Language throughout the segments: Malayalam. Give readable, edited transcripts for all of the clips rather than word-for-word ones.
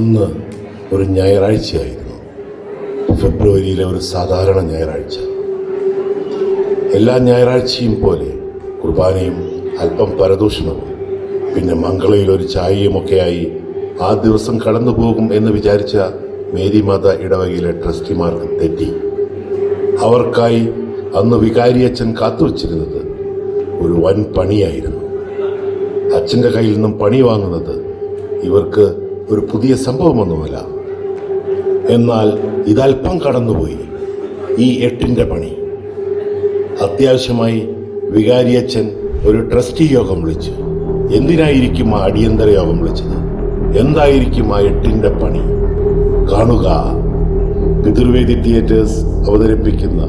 അന്ന് ഒരു ഞായറാഴ്ചയായിരുന്നു. ഫെബ്രുവരിയിലെ ഒരു സാധാരണ ഞായറാഴ്ച. എല്ലാ ഞായറാഴ്ചയും പോലെ കുർബാനയും അല്പം പരദൂഷണവും പിന്നെ മംഗളയിൽ ഒരു ചായയുമൊക്കെയായി ആ ദിവസം കടന്നുപോകും എന്ന് വിചാരിച്ച മേരിമാത ഇടവകയിലെ ട്രസ്റ്റിമാർക്ക് തെറ്റി. അവർക്കായി അന്ന് വികാരിയച്ഛൻ കാത്തുവച്ചിരുന്നത് ഒരു വൻ പണിയായിരുന്നു. അച്ഛൻ്റെ കയ്യിൽ നിന്നും പണി വാങ്ങുന്നത് ഇവർക്ക് ഒരു പുതിയ സംഭവമൊന്നുമല്ല. എന്നാൽ ഇതല്പം കടന്നുപോയി. ഈ 8ന്റെ പണി അത്യാവശ്യമായി വികാരിയച്ഛൻ ഒരു ട്രസ്റ്റി യോഗം വിളിച്ചു. എന്തിനായിരിക്കും ആ അടിയന്തര യോഗം വിളിച്ചത്? എന്തായിരിക്കും ആ 8ന്റെ പണി? കാണുക, പിതൃവേദി തിയേറ്റേഴ്സ് അവതരിപ്പിക്കുന്ന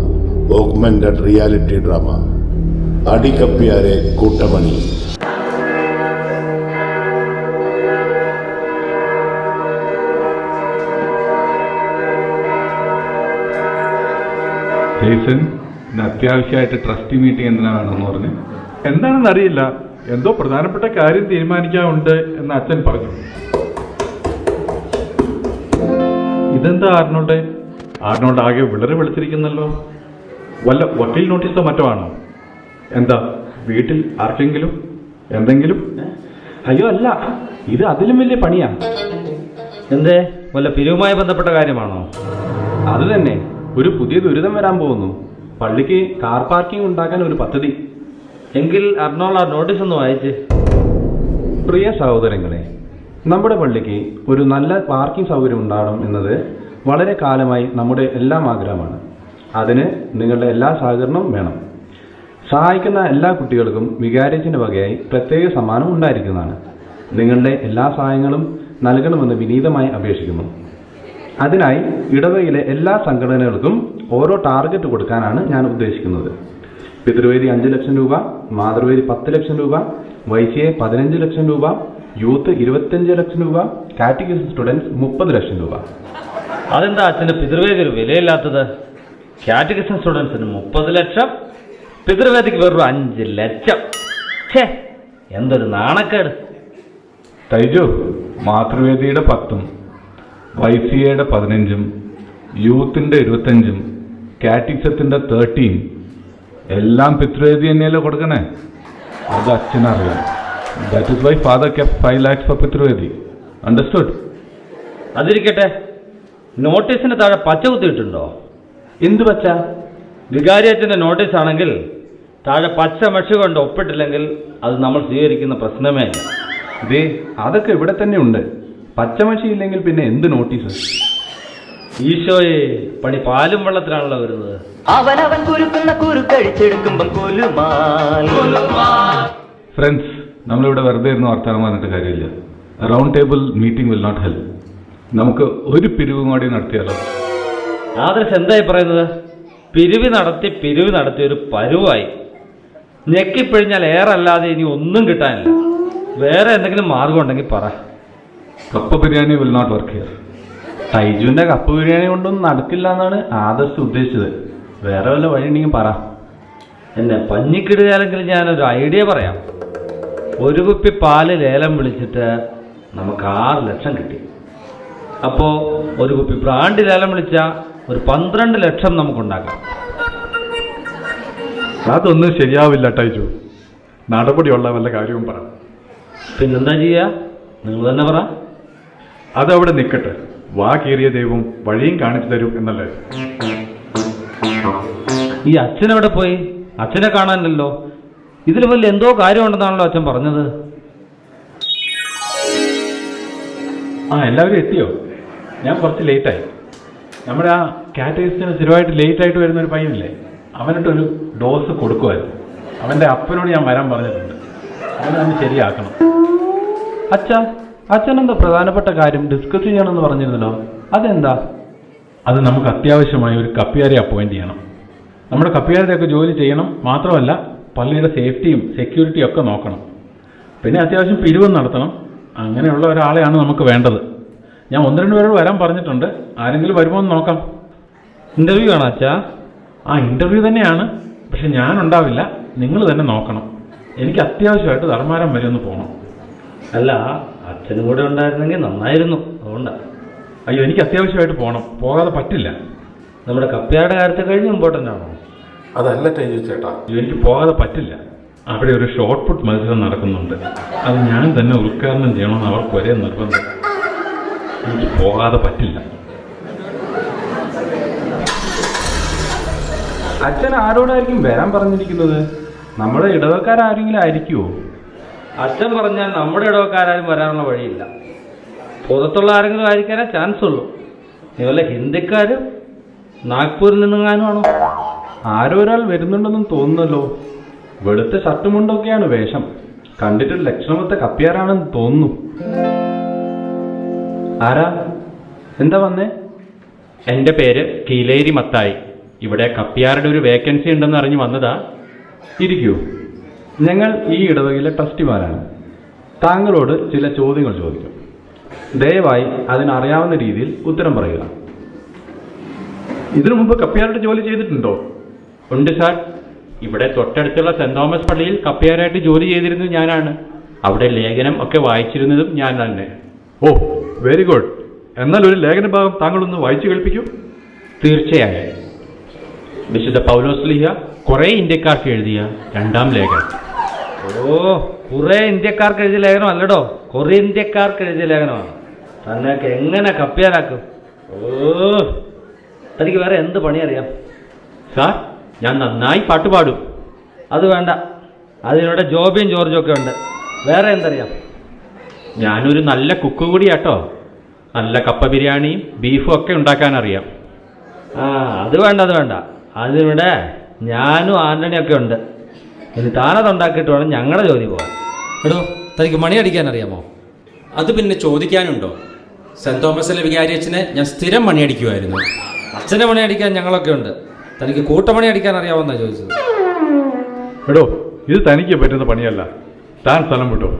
ഓഗ്മെന്റഡ് റിയാലിറ്റി ഡ്രാമ അടികപ്പിയാരെ കൂട്ടമണി. ജെയ്സൺ, ഇന്ന് അത്യാവശ്യമായിട്ട് ട്രസ്റ്റി മീറ്റിംഗ് എന്തിനാണെന്ന് പറഞ്ഞു. എന്താണെന്ന് അറിയില്ല, എന്തോ പ്രധാനപ്പെട്ട കാര്യം തീരുമാനിക്കാനുണ്ട് എന്ന് അച്ഛൻ പറഞ്ഞു. ഇതെന്താ ആർണോൾഡ് ആകെ വിളറി വിളിച്ചിരിക്കുന്നല്ലോ. വല്ല വക്കീൽ നോട്ടീസോ മറ്റോ ആണോ? എന്താ വീട്ടിൽ ആർക്കെങ്കിലും എന്തെങ്കിലും? അയ്യോ അല്ല, ഇത് അതിലും വലിയ പണിയാ. എന്തേ, വല്ല പിരിവുമായി ബന്ധപ്പെട്ട കാര്യമാണോ? അത് തന്നെ, ഒരു പുതിയ ദുരിതം വരാൻ പോകുന്നു. പള്ളിക്ക് കാർ പാർക്കിംഗ് ഉണ്ടാക്കാൻ ഒരു പദ്ധതി. എങ്കിൽ അർണോൾഡ് ആ നോട്ടീസ് ഒന്ന് വായിച്ച്. പ്രിയ സഹോദരങ്ങളെ, നമ്മുടെ പള്ളിക്ക് ഒരു നല്ല പാർക്കിംഗ് സൗകര്യം ഉണ്ടാകണം എന്നത് വളരെ കാലമായി നമ്മുടെ എല്ലാം ആഗ്രഹമാണ്. അതിന് നിങ്ങളുടെ എല്ലാ സഹകരണവും വേണം. സഹായിക്കുന്ന എല്ലാ കുട്ടികൾക്കും വികാരിയച്ഛൻ്റെ വകയായി പ്രത്യേക സമ്മാനം ഉണ്ടായിരിക്കുന്നതാണ്. നിങ്ങളുടെ എല്ലാ സഹായങ്ങളും നൽകണമെന്ന് വിനീതമായി അപേക്ഷിക്കുന്നു. അതിനായി ഇടവകയിലെ എല്ലാ സംഘടനകൾക്കും ഓരോ ടാർഗറ്റ് കൊടുക്കാനാണ് ഞാൻ ഉദ്ദേശിക്കുന്നത്. പിതൃവേദി 5 ലക്ഷം രൂപ, മാതൃവേദി 10 ലക്ഷം രൂപ, YCA 15 ലക്ഷം രൂപ, യൂത്ത് 25 ലക്ഷം രൂപ, കാറ്റഗിസം സ്റ്റുഡൻസ് 30 ലക്ഷം രൂപ. അതെന്താ അച്ഛന് പിതൃവേദി ഒരു വിലയില്ലാത്തത്? കാറ്റഗിസം സ്റ്റുഡൻസിന് 30 ലക്ഷം, പിതൃവേദിക്ക് വെറും 5 ലക്ഷം. ഛേ, എന്തൊരു നാണക്കേട്. തൈജു, മാതൃവേദിയുടെ 10ഉം YCAയുടെ 15ഉം യൂത്തിന്റെ 25ഉം കാറ്റിക്സത്തിന്റെ 13 എല്ലാം പിതൃവേദി തന്നെയല്ലേ കൊടുക്കണേ? അത് അച്ഛനറിയാം. That is why father kept 5 lakhs for പിതൃവേദി. അണ്ടർസ്റ്റുഡ്? അതിരിക്കട്ടെ, നോട്ടീസിന് താഴെ പച്ച കുത്തിയിട്ടുണ്ടോ? എന്ത് പച്ച? വികാരിയച്ഛൻ്റെ നോട്ടീസ് ആണെങ്കിൽ താഴെ പച്ച മഷി കൊണ്ട് ഒപ്പിട്ടില്ലെങ്കിൽ അത് നമ്മൾ സ്വീകരിക്കുന്ന പ്രശ്നമേ അല്ല. ഇതേ, അതൊക്കെ ഇവിടെ തന്നെ ഉണ്ട്. പച്ചമഷി ഇല്ലെങ്കിൽ പിന്നെ എന്ത് നോട്ടീസ്? ഈശോയെ, പണി പാലും വെള്ളത്തിലാണല്ലോ വരുന്നത്. അവനവൻ കുരുക്കുന്ന കുരുക്കഴിച്ചെടുക്കുമ്പം ഫ്രണ്ട്സ്, നമ്മളിവിടെ വെറുതെ ഇരുന്ന് വർത്തമാനം പറഞ്ഞിട്ട് കാര്യമില്ല. Round table meeting will not help. നമുക്ക് ഒരു പിരിവും കൂടി നടത്തിയാലോ? ആദർശ് എന്തായി പറയുന്നത്? പിരിവ് നടത്തി ഒരു പരുവായി. ഞെക്കിപ്പിഴിഞ്ഞാൽ ഏറല്ലാതെ ഇനി ഒന്നും കിട്ടാനില്ല. വേറെ എന്തെങ്കിലും മാർഗം ഉണ്ടെങ്കിൽ പറ. Kappa biryani will not work here. തൈജുവിന്റെ കപ്പ ബിരിയാണി കൊണ്ടൊന്നും നടക്കില്ല എന്നാണ് ആദർശ് ഉദ്ദേശിച്ചത്. വേറെ വല്ല വഴി ഉണ്ടെങ്കിൽ പറ. എന്നെ പഞ്ഞിക്കിടുകയാണെങ്കിൽ ഞാനൊരു ഐഡിയ പറയാം. ഒരു കുപ്പി പാല് ലേലം വിളിച്ചിട്ട് നമുക്ക് 6 ലക്ഷം കിട്ടി. അപ്പോ ഒരു കുപ്പി ബ്രാൻഡ് ലേലം വിളിച്ചാൽ ഒരു 12 ലക്ഷം നമുക്കുണ്ടാക്കാം. അതൊന്നും ശരിയാവില്ല ടൈജു. നടപടിയുള്ള വല്ല കാര്യവും പറ. പിന്നെന്താ ചെയ്യാ? നിങ്ങൾ തന്നെ പറ. അതവിടെ നിൽക്കട്ടെ. വാ കീറിയ ദൈവം വഴിയും കാണിച്ചു തരും എന്നല്ലേ? ഈ അച്ഛനെവിടെ പോയി? അച്ഛനെ കാണാനില്ലല്ലോ. ഇതിൽ വല്ല എന്തോ കാര്യമുണ്ടെന്നാണല്ലോ അച്ഛൻ പറഞ്ഞത്. എല്ലാവരും എത്തിയോ? ഞാൻ കുറച്ച് ലേറ്റായി. നമ്മുടെ ആ കാറ്റഗറിസ്റ്റിന് സ്ഥിരമായിട്ട് ലേറ്റായിട്ട് വരുന്ന ഒരു പയ്യനില്ലേ, അവനിട്ടൊരു ഡോസ് കൊടുക്കുമായിരുന്നു. അവൻ്റെ അപ്പനോട് ഞാൻ വരാൻ പറഞ്ഞിട്ടുണ്ട്. അവനൊന്ന് ശരിയാക്കണം. അച്ഛനെന്താ പ്രധാനപ്പെട്ട കാര്യം ഡിസ്കസ് ചെയ്യണമെന്ന് പറഞ്ഞിരുന്നല്ലോ, അതെന്താ? അത് നമുക്ക് അത്യാവശ്യമായി ഒരു കപ്പിയാരെ അപ്പോയിന്റ് ചെയ്യണം. നമ്മുടെ കപ്പിയാരുടെയൊക്കെ ജോലി ചെയ്യണം. മാത്രമല്ല പള്ളിയുടെ സേഫ്റ്റിയും സെക്യൂരിറ്റിയും ഒക്കെ നോക്കണം. പിന്നെ അത്യാവശ്യം പിരിവും നടത്തണം. അങ്ങനെയുള്ള ഒരാളെയാണ് നമുക്ക് വേണ്ടത്. ഞാൻ 1-2 പേരോട് വരാൻ പറഞ്ഞിട്ടുണ്ട്. ആരെങ്കിലും വരുമോ എന്ന് നോക്കാം. ഇന്റർവ്യൂ ആണോ അച്ഛാ? ഇന്റർവ്യൂ തന്നെയാണ്. പക്ഷെ ഞാനുണ്ടാവില്ല, നിങ്ങൾ തന്നെ നോക്കണം. എനിക്ക് അത്യാവശ്യമായിട്ട് ധർമാരം വരെ ഒന്ന് പോകണം. അല്ല, അച്ഛനും കൂടെ ഉണ്ടായിരുന്നെങ്കിൽ നന്നായിരുന്നു. അതുകൊണ്ടാ. അയ്യോ, എനിക്ക് അത്യാവശ്യമായിട്ട് പോകണം, പോകാതെ പറ്റില്ല. നമ്മുടെ കപ്പ്യാരുടെ കാര്യത്തെ കഴിഞ്ഞ് ഇമ്പോർട്ടൻ്റ് ആണോ? അതല്ല ടേജു ചേട്ടാ. അയ്യോ, എനിക്ക് പോകാതെ പറ്റില്ല. അവിടെ ഒരു ഷോർട്ട് പുട്ട് മത്സരം നടക്കുന്നുണ്ട്. അത് ഞാൻ തന്നെ ഉദ്ഘാടനം ചെയ്യണമെന്ന് അവർക്ക് ഒരേ നിർബന്ധം. എനിക്ക് പോകാതെ പറ്റില്ല. അച്ഛൻ ആരോടായിരിക്കും വരാൻ പറഞ്ഞിരിക്കുന്നത്? നമ്മുടെ ഇടവക്കാരെങ്കിലും ആയിരിക്കുമോ? അച്ഛൻ പറഞ്ഞാൽ നമ്മുടെ ഇടവക്കാരും വരാനുള്ള വഴിയില്ല. പുറത്തുള്ള ആരെങ്കിലും ആയിരിക്കാനേ ചാൻസ് ഉള്ളൂ. നീ വല്ല ഹിന്ദിക്കാരും നാഗ്പൂരിൽ നിന്നെങ്ങാനും ആണോ? ആരോ ഒരാൾ വരുന്നുണ്ടെന്നും തോന്നുന്നല്ലോ. വെളുത്ത ഷർട്ടുമുണ്ടൊക്കെയാണ് വേഷം. കണ്ടിട്ട് ലക്ഷണമത്തെ കപ്പ്യാരാണെന്ന് തോന്നുന്നു. ആരാ? എന്താ വന്നേ? എൻ്റെ പേര് കീലേരി മത്തായി. ഇവിടെ കപ്പ്യാരുടെ ഒരു വേക്കൻസി ഉണ്ടെന്ന് അറിഞ്ഞു വന്നതാ. ഇരിക്കൂ. ഞങ്ങൾ ഈ ഇടവകയിലെ ട്രസ്റ്റിമാരാണ്. താങ്കളോട് ചില ചോദ്യങ്ങൾ ചോദിക്കും. ദയവായി അതിനറിയാവുന്ന രീതിയിൽ ഉത്തരം പറയുക. ഇതിനു മുമ്പ് കപ്പ്യാരുടെ ജോലി ചെയ്തിട്ടുണ്ടോ? ഉണ്ട് സാർ. ഇവിടെ തൊട്ടടുത്തുള്ള സെന്റ് തോമസ് പള്ളിയിൽ കപ്പ്യാരായിട്ട് ജോലി ചെയ്തിരുന്നത് ഞാനാണ്. അവിടെ ലേഖനം ഒക്കെ വായിച്ചിരുന്നതും ഞാൻ തന്നെ. ഓ, വെരി ഗുഡ്. എന്നാൽ ഒരു ലേഖന ഭാഗം താങ്കളൊന്ന് വായിച്ചു കേൾപ്പിക്കൂ. തീർച്ചയായും. വിശുദ്ധ പൗലോസ് ലീഹ കുറെ ഇന്ത്യക്കാർക്ക് എഴുതിയ 2ാം ലേഖനം. ഓ, കുറെ ഇന്ത്യക്കാർക്ക് എഴുതിയ ലേഖനം അല്ലടോ, കുറെ ഇന്ത്യക്കാർക്ക് എഴുതിയ ലേഖനമാണ്. തന്നെയൊക്കെ എങ്ങനെ കപ്പ്യാരാക്കും? ഓ, തനിക്ക് വേറെ എന്ത് പണി അറിയാം? സാർ, ഞാൻ നന്നായി പാട്ട് പാടും. അത് വേണ്ട. അതിനിവിടെ ജോബിയും ജോർജും ഒക്കെ ഉണ്ട്. വേറെ എന്തറിയാം? ഞാനൊരു നല്ല കുക്ക് കൂടിയാട്ടോ. നല്ല കപ്പ ബിരിയാണിയും ബീഫും ഒക്കെ ഉണ്ടാക്കാൻ അറിയാം. ആ, അത് വേണ്ട, അത് വേണ്ട. അതിനിവിടെ ഞാനും ആന്റണിയൊക്കെ ഉണ്ട്. ഇനി താനത് ഉണ്ടാക്കിയിട്ട് വേണം ഞങ്ങളുടെ ജോലി പോകാൻ. എടോ, തനിക്ക് മണി അടിക്കാൻ അറിയാമോ? അത് പിന്നെ ചോദിക്കാനുണ്ടോ? സെന്റ് തോമസിലെ വികാരി അച്ഛനെ ഞാൻ സ്ഥിരം മണി അടിക്കുമായിരുന്നു. അച്ഛനെ മണി അടിക്കാൻ ഞങ്ങളൊക്കെ ഉണ്ട്. തനിക്ക് കൂട്ടമണി അടിക്കാൻ അറിയാമെന്നാണ് ചോദിച്ചത്. എടോ, ഇത് തനിക്ക് പറ്റുന്ന പണിയല്ല. താൻ സ്ഥലം വിട്ടോ.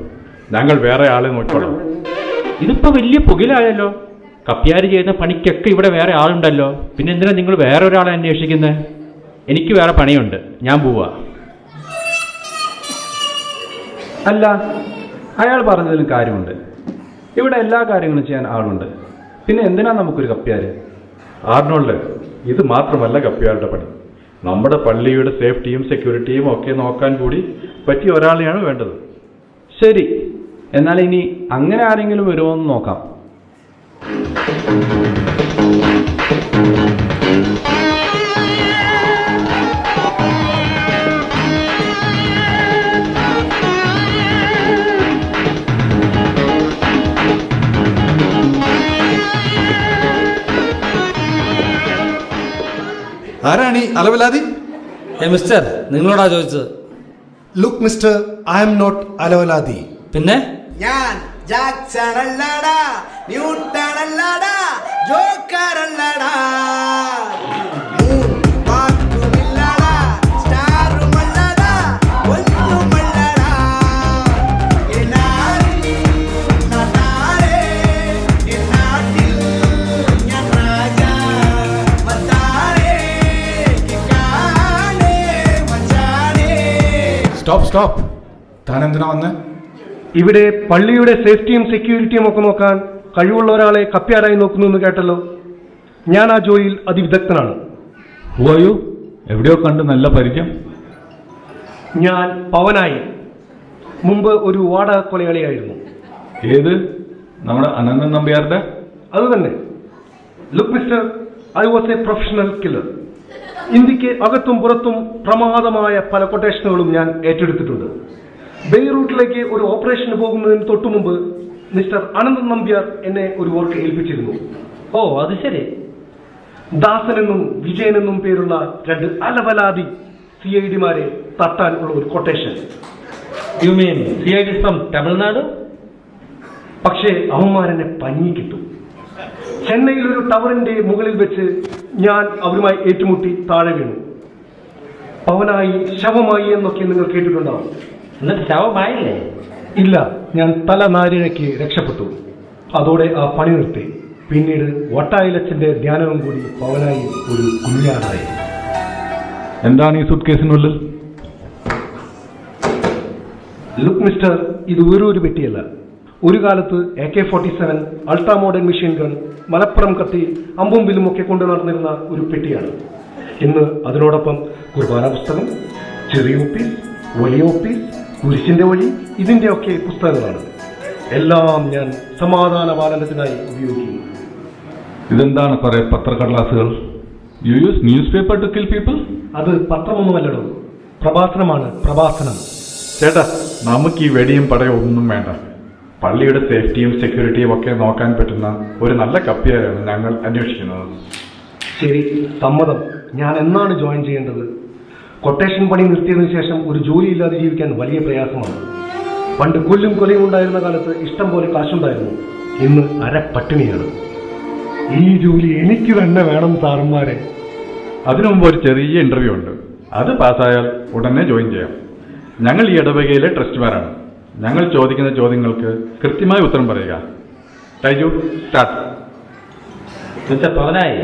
ഞങ്ങൾ വേറെ ആളെ നോക്കിക്കോളാം. ഇതിപ്പോ വലിയ പുകിലായല്ലോ. കപ്പ്യാര് ചെയ്യുന്ന പണിക്കൊക്കെ ഇവിടെ വേറെ ആളുണ്ടല്ലോ. പിന്നെ എന്തിനാ നിങ്ങൾ വേറെ ഒരാളെ അന്വേഷിക്കുന്നത്? എനിക്ക് വേറെ പണിയുണ്ട്, ഞാൻ പോവാ. അല്ല, അയാൾ പറഞ്ഞതിലും കാര്യമുണ്ട്. ഇവിടെ എല്ലാ കാര്യങ്ങളും ചെയ്യാൻ ആളുണ്ട്. പിന്നെ എന്തിനാ നമുക്കൊരു കപ്പ്യാര്? ആർണോൾഡ്, ഇത് മാത്രമല്ല കപ്പ്യാരുടെ പണി. നമ്മുടെ പള്ളിയുടെ സേഫ്റ്റിയും സെക്യൂരിറ്റിയും ഒക്കെ നോക്കാൻ കൂടി പറ്റിയ ഒരാളെയാണ് വേണ്ടത്. ശരി, എന്നാൽ ഇനി അങ്ങനെ ആരെങ്കിലും വരുമോ എന്ന് നോക്കാം. ആരാണ് ഈ അലവലാതി? മിസ്റ്റർ, നിങ്ങളോടാ ചോദിച്ചത്. Look mister, I'm not അലവലാതി. പിന്നെ ഞാൻ ജാക്സൺ അല്ലടാ, ന്യൂട്ടൺ അല്ലടാ, ജോക്കർ അല്ലടാ, വാക്കുമില്ലടാ, സ്റ്റാറുമല്ലടാ, ഒന്നുമല്ലടാ. എന്നാലും നാട്ടാരെ, എന്നാട്ടിൽ ഞാൻ രാജാ, മത്താരെ, കിക്കാനെ, മച്ചാനെ. സ്റ്റോപ്പ്. താൻ എന്തിനാ വന്ന്? ഇവിടെ പള്ളിയുടെ സേഫ്റ്റിയും സെക്യൂരിറ്റിയും ഒക്കെ നോക്കാൻ കഴിവുള്ള ഒരാളെ കപ്പ്യാരായി നോക്കുന്നു എന്ന് കേട്ടല്ലോ. ഞാൻ ആ ജോലിയിൽ അതിവിദഗ്ധനാണ്. ഹുവായു, എവിടെയോ കണ്ട് നല്ല പരിചയം. ഞാൻ പവനായി. മുമ്പ് ഒരു വാടക കൊലയാളിയായിരുന്നു. ഏത്? നമ്മുടെ അനന്തൻ നമ്പ്യാരുടെ? അത് തന്നെ. Look mister, I was A professional killer. ഇന്ത്യക്ക് അകത്തും പുറത്തും പ്രമാദമായ പല കൊട്ടേഷനുകളും ഞാൻ ഏറ്റെടുത്തിട്ടുണ്ട്. ബെയ്റൂട്ടിലേക്ക് ഒരു ഓപ്പറേഷന് പോകുന്നതിന് തൊട്ടു മുമ്പ് മിസ്റ്റർ അനന്തൻ നമ്പ്യാർ എന്നെ ഒരു വർക്ക് ഏൽപ്പിച്ചിരുന്നു. ഓ, അത് ശരി. ദാസനെന്നും വിജയനെന്നും പേരുള്ള 2 അലവലാതി CID-മാരെ തട്ടാൻ ഉള്ള ഒരു quotation. You mean CID from Tamil Nadu? പക്ഷേ അവന്മാരെന്നെ പഞ്ഞിക്കിട്ടു. ചെന്നൈയിൽ ഒരു ടവറിന്റെ മുകളിൽ വെച്ച് ഞാൻ അവരുമായി ഏറ്റുമുട്ടി താഴെ വീണു. പവനായി ശവമായി എന്നൊക്കെ നിങ്ങൾ കേട്ടിട്ടുണ്ടാവും. എന്നിട്ട് ശവമായില്ലേ? ഇല്ല, ഞാൻ തല നാരിഴയ്ക്ക് രക്ഷപ്പെട്ടു. അതോടെ ആ പണി നിർത്തി. പിന്നീട് വട്ടായിലച്ചന്റെ ധ്യാനവും കൂടി പവനായി ഒരു കുഞ്ഞാടായി. എന്താണ് ഈ സൂട്ട് കേസിനുള്ളിൽ? ലുക്ക് മിസ്റ്റർ, ഇത് ഒരു പെട്ടിയല്ല, ഒരു കാലത്ത് AK-47, ultra modern machine gun, Malappuram കത്തി, അമ്പും വില്ലും ഒക്കെ കൊണ്ടു നടന്നിരുന്ന ഒരു പെട്ടിയാണ്. ഇന്ന് അതിനോടൊപ്പം കുർബാന പുസ്തകം, ചെറിയ ഓപ്പീസ്, വലിയ ഓപ്പീസ്, കുരിശിന്റെ വഴി, ഇതിന്റെയൊക്കെ പുസ്തകങ്ങളാണ്. എല്ലാം ഞാൻ സമാധാന പാലനത്തിനായി ഉപയോഗിക്കുന്നു. ഇതെന്താണ് കുറെ പത്രക്കടലാസുകൾ? You use newspaper to kill people? അത് പത്രമൊന്നുമല്ലടോ, പ്രഭാഷണമാണ്, പ്രഭാഷണം. ചേട്ടാ, നമുക്ക് ഈ വെടിയും പടയും ഒന്നും വേണ്ട. പള്ളിയുടെ സേഫ്റ്റിയും സെക്യൂരിറ്റിയും ഒക്കെ നോക്കാൻ പറ്റുന്ന ഒരു നല്ല കപ്പിയായാണ് ഞങ്ങൾ അന്വേഷിക്കുന്നത്. ശരി, സമ്മതം. ഞാൻ എന്നാണ് ജോയിൻ ചെയ്യേണ്ടത്? കൊട്ടേഷൻ പണി നിർത്തിയതിനു ശേഷം ഒരു ജോലിയില്ലാതെ ജീവിക്കാൻ വലിയ പ്രയാസമാണ്. പണ്ട് കൊല്ലും കൊലയും ഉണ്ടായിരുന്ന കാലത്ത് ഇഷ്ടം പോലെ കാശുണ്ടായിരുന്നു. ഇന്ന് അരപ്പട്ടിണിയാണ്. ഈ ജോലി എനിക്ക് തന്നെ വേണം സാറന്മാരെ. അതിനു മുമ്പ് ഒരു ചെറിയ ഇന്റർവ്യൂ ഉണ്ട്. അത് പാസ്സായാൽ ഉടനെ ജോയിൻ ചെയ്യാം. ഞങ്ങൾ ഈ ഇടവകയിലെ ട്രസ്റ്റിമാരാണ്. ഞങ്ങൾ ചോദിക്കുന്ന ചോദ്യങ്ങൾക്ക് കൃത്യമായ ഉത്തരം പറയുക. ടൈജു, സ്റ്റാർട്ട്. മിസ്റ്റർ പവനായി,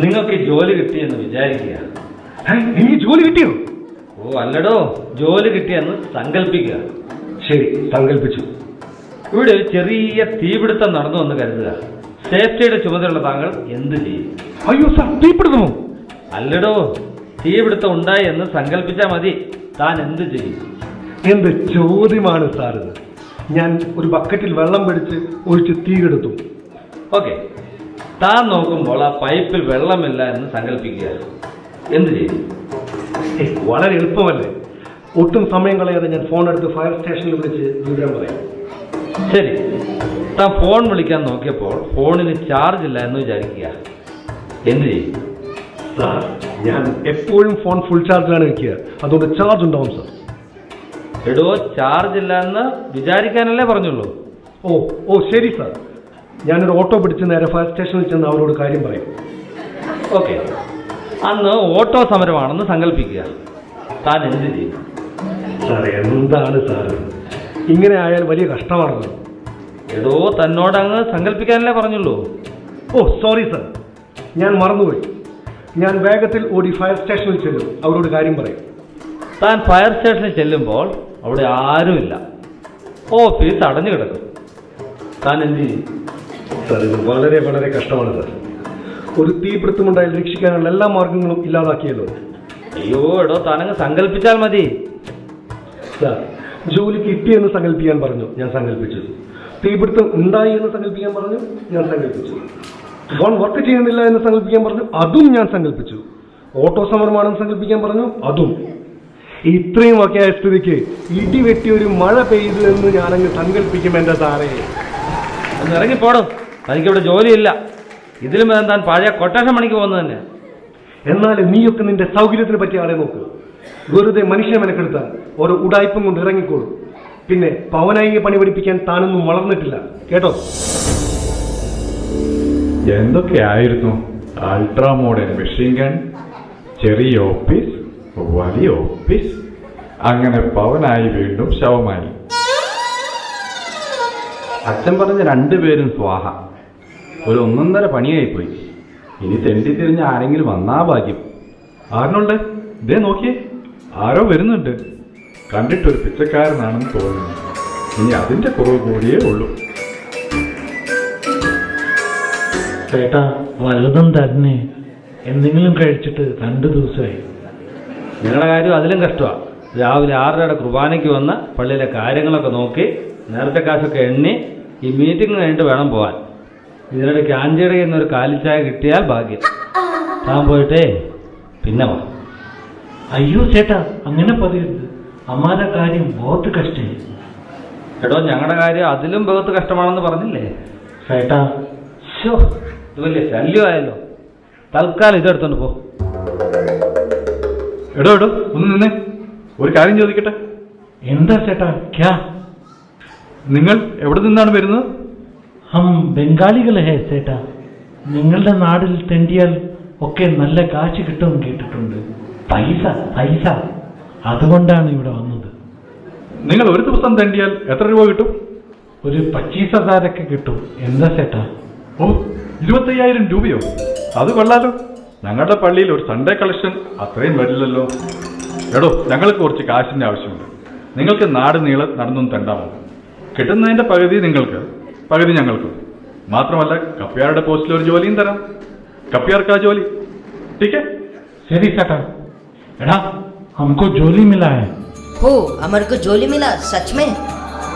നിങ്ങൾക്ക് ഈ ജോലി കിട്ടിയെന്ന് വിചാരിക്കുക. ഈ ജോലി കിട്ടിയോ? ഓ അല്ലടോ, ജോലി കിട്ടിയെന്ന് സങ്കല്പിക്കുക. ശരി, സങ്കല്പിച്ചു. ഇവിടെ ഒരു ചെറിയ തീപിടുത്തം നടന്നു എന്ന് കരുതുക. സേഫ്റ്റിയുടെ ചുമതലയുള്ള താങ്കൾ എന്ത് ചെയ്യും? അയ്യോ സാർ, തീപിടുത്തമോ? അല്ലടോ, തീപിടുത്തം ഉണ്ടായി എന്ന് സങ്കല്പിച്ചാൽ മതി. താൻ എന്ത് ചെയ്യും? എന്ത് ചോദ്യമാണ് സാർ ഇത്? ഞാൻ ഒരു ബക്കറ്റിൽ വെള്ളം പിടിച്ച് ഒഴിച്ച് തീ കെടുത്തു. ഓക്കെ, താൻ നോക്കുമ്പോൾ ആ പൈപ്പിൽ വെള്ളമില്ല എന്ന് സങ്കല്പിക്കുക. എന്ത് ചെയ്യും? വളരെ എളുപ്പമല്ലേ. ഒട്ടും സമയം കളയാതെ ഞാൻ ഫോൺ എടുത്ത് ഫയർ സ്റ്റേഷനിൽ വിളിച്ച് വിവരം പറയാം. ശരി, താൻ ഫോൺ വിളിക്കാൻ നോക്കിയപ്പോൾ ഫോണിന് ചാർജ് ഇല്ല എന്ന് വിചാരിക്കുക. എന്ത് ചെയ്യും? സാർ, ഞാൻ എപ്പോഴും ഫോൺ ഫുൾ ചാർജിലാണ് വെക്കുക. അതുകൊണ്ട് ചാർജ് ഉണ്ടാവും സാർ. എടോ, ചാർജ് ഇല്ല എന്ന് വിചാരിക്കാനല്ലേ പറഞ്ഞുള്ളൂ. ഓ ശരി സാർ. ഞാനൊരു ഓട്ടോ പിടിച്ച് നേരെ ഫയർ സ്റ്റേഷനിൽ ചെന്ന് അവരോട് കാര്യം പറയും. ഓക്കെ, അന്ന് ഓട്ടോ സമരമാണെന്ന് സങ്കല്പിക്കുക. താൻ എന്ത് ചെയ്യും? സാർ, എന്താണ് സാർ ഇങ്ങനെ ആയാൽ വലിയ കഷ്ടമാണല്ലോ. എടോ, തന്നോടങ്ങ് സങ്കല്പിക്കാനല്ലേ പറഞ്ഞുള്ളൂ. സോറി സാർ, ഞാൻ മറന്നുപോയി. ഞാൻ വേഗത്തിൽ ഓടി ഫയർ സ്റ്റേഷനിൽ ചെല്ലും, അവരോട് കാര്യം പറയും. താൻ ഫയർ സ്റ്റേഷനിൽ ചെല്ലുമ്പോൾ അവിടെ ആരുമില്ല. ഓഫീസ് അടഞ്ഞു കിടക്കും. താൻ എന്ത് ചെയ്യും? സാർ, ഇത് വളരെ വളരെ കഷ്ടമാണ് സാർ. ഒരു തീപിടുത്തമുണ്ടായാൽ രക്ഷിക്കാനുള്ള എല്ലാ മാർഗങ്ങളും ഇല്ലാതാക്കിയല്ലോ. അയ്യോ എടോ, താനങ്ങ് സങ്കല്പിച്ചാൽ മതി. സാർ, ജോലി കിട്ടിയെന്ന് സങ്കല്പിക്കാൻ പറഞ്ഞു, ഞാൻ സങ്കല്പിച്ചു. തീപിടുത്തം ഉണ്ടായി എന്ന് സങ്കല്പിക്കാൻ പറഞ്ഞു, ഞാൻ സങ്കല്പിച്ചു. ഫോൺ വർക്ക് ചെയ്യുന്നില്ല എന്ന് സങ്കല്പിക്കാൻ പറഞ്ഞു, അതും ഞാൻ സങ്കല്പിച്ചു. ഓട്ടോ സമരമാണെന്ന് സങ്കല്പിക്കാൻ പറഞ്ഞു, അതും. ഇത്രയും ഒക്കെ ആയ സ്ഥിതിക്ക് ഇടി വെട്ടി ഒരു മഴ പെയ്തു എന്ന് ഞാനങ്ങ് സങ്കല്പിക്കും. എൻ്റെ സാറേ, ഒന്ന് ഇറങ്ങിപ്പോടും. തനിക്കിവിടെ ജോലിയില്ല. ഇതിലും താൻ പഴയ കൊട്ടേഷൻ പണിക്ക് പോകുന്നത് തന്നെ. എന്നാലും നീയൊക്കെ നിന്റെ സൗകര്യത്തിന് പറ്റിയ ആളെ നോക്ക്. വെറുതെ മനുഷ്യനെ മെനക്കെടുത്താൽ ഓരോ ഉടായ്പം കൊണ്ട് ഇറങ്ങിക്കോളും. പിന്നെ പവനായി പണി പഠിപ്പിക്കാൻ താനൊന്നും വളർന്നിട്ടില്ല കേട്ടോ. എന്തൊക്കെയായിരുന്നു? അൾട്രാ മോഡേൺ മെഷീൻ ഗൺ, ചെറിയ ഓഫീസ്, വലിയ ഓഫീസ്, അങ്ങനെ പവനായി വീണ്ടും ശവമായി. അച്ഛൻ പറഞ്ഞ രണ്ടുപേരും സ്വാഹ. ഒരു 1.5 പണിയായിപ്പോയി. ഇനി തെണ്ടി തിരിഞ്ഞ് ആരെങ്കിലും വന്നാ ഭാഗ്യം. ആറിനുണ്ട്, ഇതേ നോക്കിയേ, ആരോ വരുന്നുണ്ട്. കണ്ടിട്ടൊരു പിച്ചക്കാരനാണെന്ന് തോന്നുന്നു. ഇനി അതിന്റെ കുറവ് കൂടിയേ ഉള്ളൂ. ചേട്ടാ, വല്ലതും തന്നെ. എന്തെങ്കിലും കഴിച്ചിട്ട് 2 ദിവസമായി. നിങ്ങളുടെ കാര്യം അതിലും കഷ്ടമാണ്. രാവിലെ 6:30 കുർബാനയ്ക്ക് വന്ന് പള്ളിയിലെ കാര്യങ്ങളൊക്കെ നോക്കി നേരത്തെ കാശൊക്കെ എണ്ണി ഈ മീറ്റിംഗ് കഴിഞ്ഞിട്ട് വേണം പോകാൻ. ഇതിനിടയ്ക്ക് ആഞ്ചേടെ എന്നൊരു കാലിച്ചായ കിട്ടിയാൽ ഭാഗ്യം. താൻ പോയിട്ടേ പിന്നെ വാ. അയ്യോ ചേട്ടാ, അങ്ങനെ പറയരുത്. അമ്മാരുടെ കാര്യം ബഹുത്ത് കഷ്ടമായി. എടോ, ഞങ്ങളുടെ കാര്യം അതിലും ബഹുത്ത് കഷ്ടമാണെന്ന് പറഞ്ഞില്ലേ ചേട്ടാ? ശോ, ഇത് വലിയ ശല്യമായല്ലോ. തൽക്കാലം ഇതെടുത്തോണ്ട് പോ. എടോ ഒന്ന് നിന്നേ, ഒരു കാര്യം ചോദിക്കട്ടെ. എന്താ ചേട്ടാ? ക്യാ? നിങ്ങൾ എവിടെ നിന്നാണ് വരുന്നത്? ഹം ബംഗാളികളെ ഹേ ചേട്ടാ. നിങ്ങളുടെ നാട്ടിൽ തെണ്ടിയാൽ ഒക്കെ നല്ല കാശ് കിട്ടുമെന്ന് കേട്ടിട്ടുണ്ട്. പൈസ പൈസ, അതുകൊണ്ടാണ് ഇവിടെ വന്നത്. നിങ്ങൾ ഒരു ദിവസം തെണ്ടിയാൽ എത്ര രൂപ കിട്ടും? ഒരു 25,000 കിട്ടും. എന്താ ചേട്ടാ? 25,000 രൂപയോ? അത് കൊള്ളാലോ. ഞങ്ങളുടെ പള്ളിയിൽ ഒരു സൺഡേ കളക്ഷൻ അത്രയും വരില്ലല്ലോ. എടോ, ഞങ്ങൾക്ക് കുറച്ച് കാശിന്റെ ആവശ്യമുണ്ട്. നിങ്ങൾക്ക് നാട് നീളെ നടന്നൊന്ന് തെണ്ടാമോ? കിട്ടുന്നതിന്റെ പകുതി നിങ്ങൾക്ക്, പകുതി ഞങ്ങൾക്കും. മാത്രമല്ല കപ്പ്യാരുടെ പോസ്റ്റിൽ ഒരു ജോലിയും തരാം. കപ്പ്യാർക്ക് ആ ജോലി. ടീക്കേ? ശരി ചേട്ടാ. എടാ हमको जोली मिला है. हो अमर को जोली मिला सच में?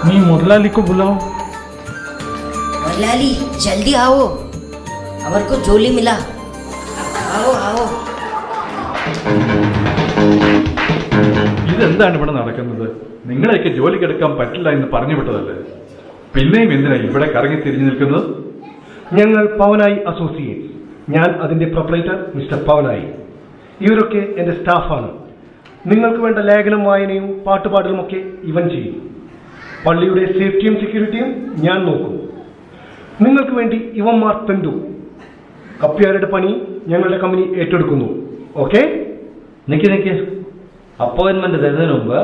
मी मुरलाली को बुलाओ. मुरलाली जल्दी आओ, अमर को जोली मिला. आओ आओ. ഇതെന്താണ് ഇവിടെ നടക്കുന്നത്? നിങ്ങളെയൊക്കെ ജോലിക്കെടുക്കാൻ പറ്റില്ല എന്ന് പറഞ്ഞു വിട്ടതല്ലേ? പിന്നെയും എന്തിനാ ഇവിടെ കറങ്ങി തിരിഞ്ഞു നിൽക്കുന്നത്? ഞങ്ങൾ പവനായി അസോസിയേറ്റ്സ്, ഞാൻ അതിന്റെ പ്രൊപ്പറേറ്റർ മിസ്റ്റർ പവനായി. ഇവരൊക്കെ എന്റെ സ്റ്റാഫാണ്. നിങ്ങൾക്ക് വേണ്ട ലേഖനം, വായനയും പാട്ടുപാടലും ഒക്കെ ഇവൻ ചെയ്യും. പള്ളിയുടെ സേഫ്റ്റിയും സെക്യൂരിറ്റിയും ഞാൻ നോക്കും. നിങ്ങൾക്ക് വേണ്ടി ഇവന്മാർ പെന്തു. കപ്പ്യാരുടെ പണി ഞങ്ങളുടെ കമ്പനി ഏറ്റെടുക്കുന്നു. ഓക്കെ? നിക്ക് അപ്പോയിന്റ്മെന്റ് തരുന്നതിന് മുമ്പ്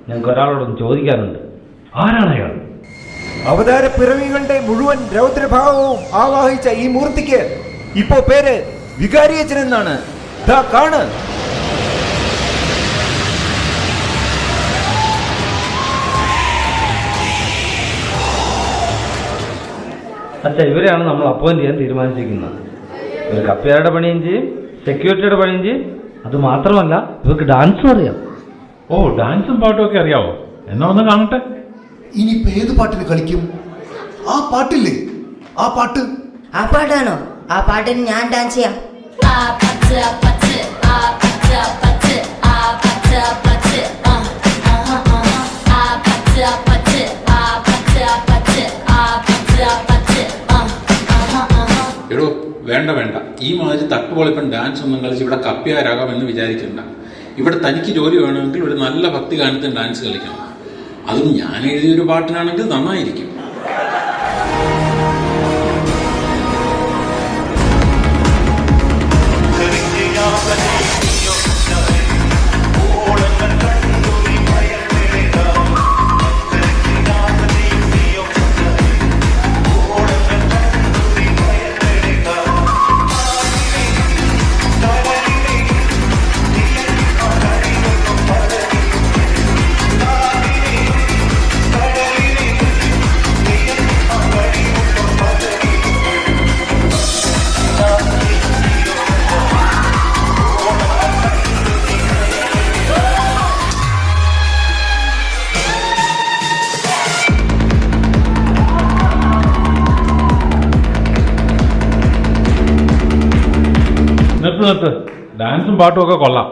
ഞങ്ങൾക്ക് ഒരാളോടൊന്ന് ചോദിക്കാനുണ്ട്. ആരാണ് അയാൾ? അവതാര പിറവികളുടെ മുഴുവൻ രൗദ്രഭാവവും ആവാഹിച്ച ഈ മൂർത്തിക്ക് ഇപ്പോ പേര് വികാരിയച്ചൻ എന്നാണ്. ദാ കാണ്. അച്ഛാ, ഇവരെയാണ് നമ്മൾ അപ്പോയിന്റ് ചെയ്യാൻ തീരുമാനിച്ചിരിക്കുന്നത്. ഇവർ കപ്പ്യാരുടെ പണിയും ചെയ്യും, സെക്യൂരിറ്റിയുടെ പണിയും ചെയ്യും. അത് മാത്രമല്ല ഇവർക്ക് ഡാൻസും അറിയാം. ഓ, ഡാൻസും പാട്ടും ഒക്കെ അറിയാവോ? എന്നാ ഒന്ന് കാണട്ടെ. ഇനിയിപ്പോ ഏത് പാട്ടിന് കളിക്കും? ആ പാട്ടില്ലേ, ആ പാട്ട്. ആ പാട്ടാണോ? ആ പാട്ടിന് ഞാൻ ഡാൻസ് ചെയ്യാം. എടോ വേണ്ട വേണ്ട, ഈ മാതിരി തട്ടുപൊളിപ്പൻ ഡാൻസ് ഒന്നും കളിച്ച് ഇവിടെ കപ്പ്യാരാകാമെന്ന് വിചാരിക്കണ്ട. ഇവിടെ തനിക്ക് ജോലി വേണമെങ്കിൽ ഒരു നല്ല ഭക്തി ഗാനത്തിന് ഡാൻസ് കളിക്കണം. അതും ഞാൻ എഴുതിയൊരു പാട്ടിനാണെങ്കിൽ നന്നായിരിക്കും. നിർത്ത്. ഡാൻസും പാട്ടും ഒക്കെ കൊള്ളാം,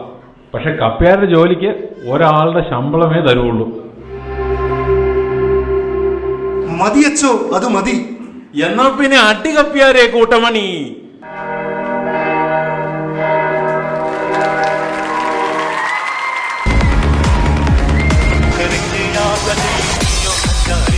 പക്ഷെ കപ്പ്യാരുടെ ജോലിക്ക് ഒരാളുടെ ശമ്പളമേ തരുള്ളൂ. മതിയച്ചോ, അത് മതി. എന്നാ പിന്നെ അടി കപ്പ്യാരെ കൂട്ടമണി. Kar